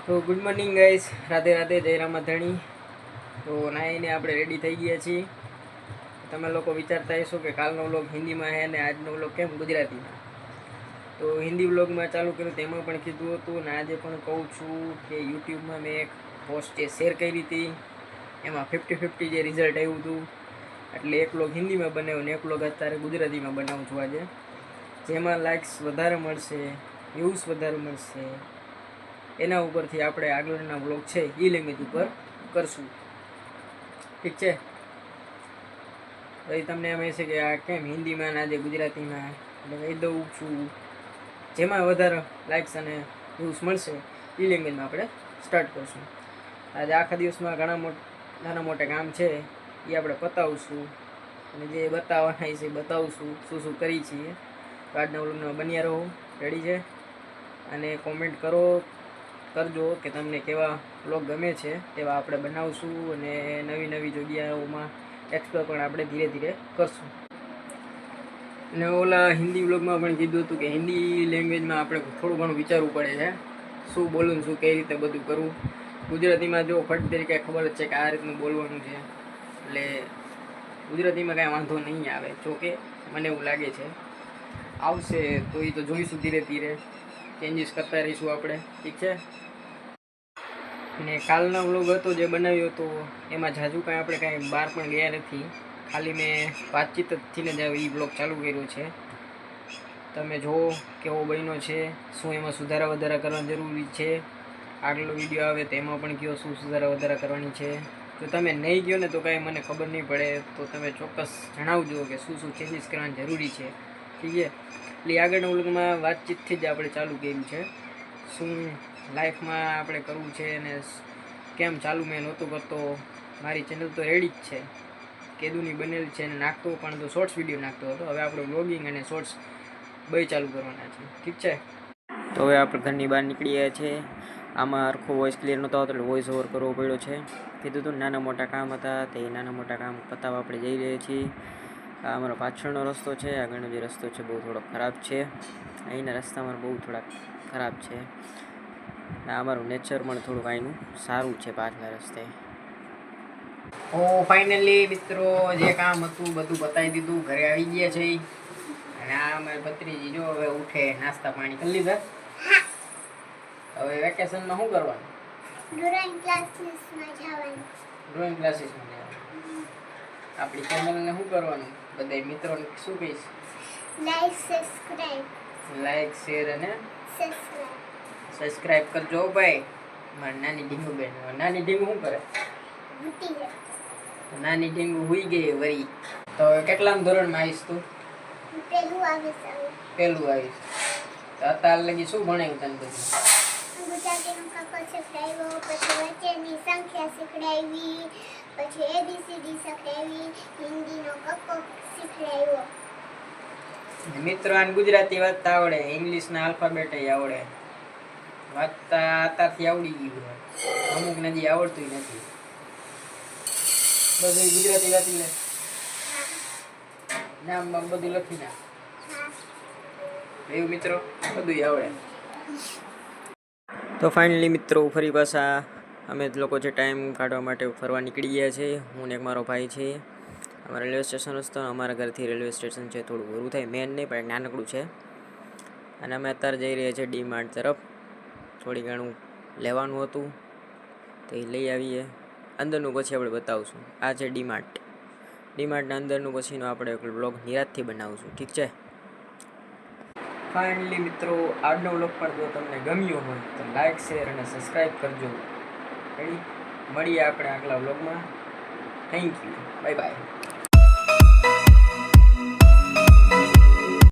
તો good morning guys, Radhe Radhe, જય રામાધણી. તો નાઈને આપણે રેડી થઈ ગયા છીએ. તમે લોકો વિચારતા હશો કે કાલનો વ્લોગ હિન્દીમાં છે અને આજનો વ્લોગ કેમ ગુજરાતીમાં. તો હિન્દી વ્લોગમાં ચાલુ કર્યું તેમાં પણ કીધું હતું અને આજે પણ કહું છું કે યુટ્યુબમાં મેં એક પોસ્ટ જે શેર કરી હતી એમાં 50-50 જે રિઝલ્ટ આવ્યું હતું. એટલે એક વ્લોગ હિન્દીમાં બનાવ્યો ને એક વ્લોગ અત્યારે ગુજરાતીમાં બનાવું છું આજે. જેમાં લાઇક્સ વધારે મળશે, વ્યૂઝ વધારે મળશે, એના ઉપરથી આપણે આગળના વ્લોગ છે એ લેંગ્વેજ ઉપર કરશું. ઠીક છે? પછી તમને એમ હશે કે આ કેમ હિન્દીમાં ને આજે ગુજરાતીમાં, એટલે કહી દઉં છું જેમાં વધારે લાઇક્સ અને વ્યૂઝ મળશે એ લેંગ્વેજમાં આપણે સ્ટાર્ટ કરશું. આજે આખા દિવસમાં ઘણા નાના મોટા કામ છે એ આપણે પતાવશું અને જે બતાવવાના છે બતાવશું શું શું કરી છીએ. તો આજના વ્લોગમાં બન્યા રહો. રેડી છે? અને કોમેન્ટ કરજો કે તમને કેવા વ્લોગ ગમે છે, તેવા આપણે બનાવશું અને નવી નવી જગ્યાઓમાં એક્સપ્લોર પણ આપણે ધીરે ધીરે કરશું. અને ઓલા હિન્દી વ્લોગમાં પણ કીધું હતું કે હિન્દી લેંગ્વેજમાં આપણે થોડું ઘણું વિચારવું પડે છે, શું બોલવું, શું કઈ રીતે બધું કરવું. ગુજરાતીમાં જો ફટ તરીકે ખબર જ છે કે આ રીતનું બોલવાનું છે, એટલે ગુજરાતીમાં કાંઈ વાંધો નહીં આવે. જો કે મને એવું લાગે છે આવશે, તો એ તો જોઈશું ધીરે ધીરે, ચેન્જીસ કરતા રહીશું આપણે. ઠીક છે? ને કાલનો વ્લોગ હતો જે બનાવ્યો હતો એમાં જાજુ કાંઈ આપણે કાંઈ બહાર પણ ગયા નથી, ખાલી મેં વાતચીતથી જ એ વ્લોગ ચાલુ કર્યો છે. તમે જુઓ કેવો બન્યો છે, શું એમાં સુધારા વધારા કરવા જરૂરી છે. આગલો વિડીયો આવે તો એમાં પણ કહો શું સુધારા વધારા કરવાની છે. જો તમે નહીં કહો ને તો કાંઈ મને ખબર નહીં પડે, તો તમે ચોક્કસ જણાવજો કે શું શું ચેન્જીસ કરવાની જરૂરી છે. ઠીક છે? એટલે આગળના વ્લોગમાં વાતચીતથી જ આપણે ચાલુ કર્યું છે, શું લાઈફમાં આપણે કરવું છે અને કેમ ચાલુ મેં નહોતો કરતો. મારી ચેનલ તો રેડી જ છે, કેદુની બનેલી છે, અને નાખતો પણ તો શોર્ટ્સ વિડીયો નાખતો હતો. હવે આપણે વ્લોગિંગ અને શોર્ટ્સ બે ચાલુ કરવાના છે. ઠીક છે? તો હવે આપણે ઘરની બહાર નીકળી ગયા છે. આમાં આખો વોઇસ ક્લિયર નહોતો આવતો એટલે વોઇસ ઓવર કરવો પડ્યો છે. કીધું હતું નાના મોટા કામ હતા, તે નાના મોટા કામ પતાવવા આપણે જઈ રહ્યા છીએ. આ અમારો પાછળનો રસ્તો છે, આગળનો જે રસ્તો છે બહુ થોડો ખરાબ છે. અહીંના રસ્તા અમારા બહુ થોડાક ખરાબ છે. અમારું નેચર પણ થોડુંક અહીંનું સારું છે પાછલા રસ્તે. ઓ ફાઇનલી મિત્રો જે કામ હતું બધું બતાવી દીધું, ઘરે આવી ગયા છે. અને આ અમારી ભત્રીજી જો હવે ઉઠે, નાસ્તા પાણી કરી લીધા. હવે વેકેશનમાં શું કરવાનું? ડ્રોઈંગ ક્લાસીસમાં જવાનું. ડ્રોઈંગ ક્લાસીસમાં જવાનું. આપણી ચેનલને શું કરવાનું? બધા મિત્રોને શું કહીશ? Like, subscribe. લાઈક, શેર અને સબસ્ક્રાઇબ કરજો ભાઈ. મારી નાની ઢીંગુ બેન. નાની ઢીંગુ શું કરે? ઉઠી જાય. નાની ઢીંગુ હુઈ ગઈ વરી. તો કેટલામ ધોરણમાં આવીશ તું? પેલું આવીશ. પેલું આવીશ. તો અત્યાર લગી શું ભણાવ્યું તને બધું? ગુજરાતીનો કક્કો શીખડાવ્યો, પછી વચ્ચેની સંખ્યા શીખડાવી, પછી એબીસીડી શીખડાવી, હિન્દીનો કક્કો શીખડાવ્યો. મિત્રો આને ગુજરાતી વાંચતા આવડે, ઇંગ્લિશના આલ્ફાબેટ આવડે, વાંચતા અત્યારથી આવડી ગયું. અમુક નજી આવડતું નથી. બધું ગુજરાતી વાંચી લે, નામ બધું લખી નાખ. એવું મિત્રો બધું આવડે. તો ફાઇનલી મિત્રો ફરી પાછા અમે લોકો જે ટાઈમ કાઢવા માટે ફરવા નીકળી ગયા છે. હું ને એક મારો ભાઈ છે. અમારા રેલવે સ્ટેશન રસ્તો, અમારા ઘરથી રેલવે સ્ટેશન છે થોડું ઘરું થાય, મેન નહીં પણ એક નાનકડું છે. અને અમે અત્યારે જઈ રહ્યા છીએ ડી માર્ટ તરફ. થોડી ઘણું લેવાનું હતું તો એ લઈ આવીએ. અંદરનું પછી આપણે બતાવશું. આ છે ડી માર્ટ. ડી માર્ટના અંદરનું પછીનો આપણે વ્લોગ નિરાતથી બનાવશું. ઠીક છે? ફાઇનલી મિત્રો આજનો વ્લોગ પણ જો તમને ગમ્યો હોય તો લાઈક, શેર અને સબસ્ક્રાઈબ કરજો. રેડી? મળીએ આપણે આગલા વ્લોગમાં. Thank you. Bye bye.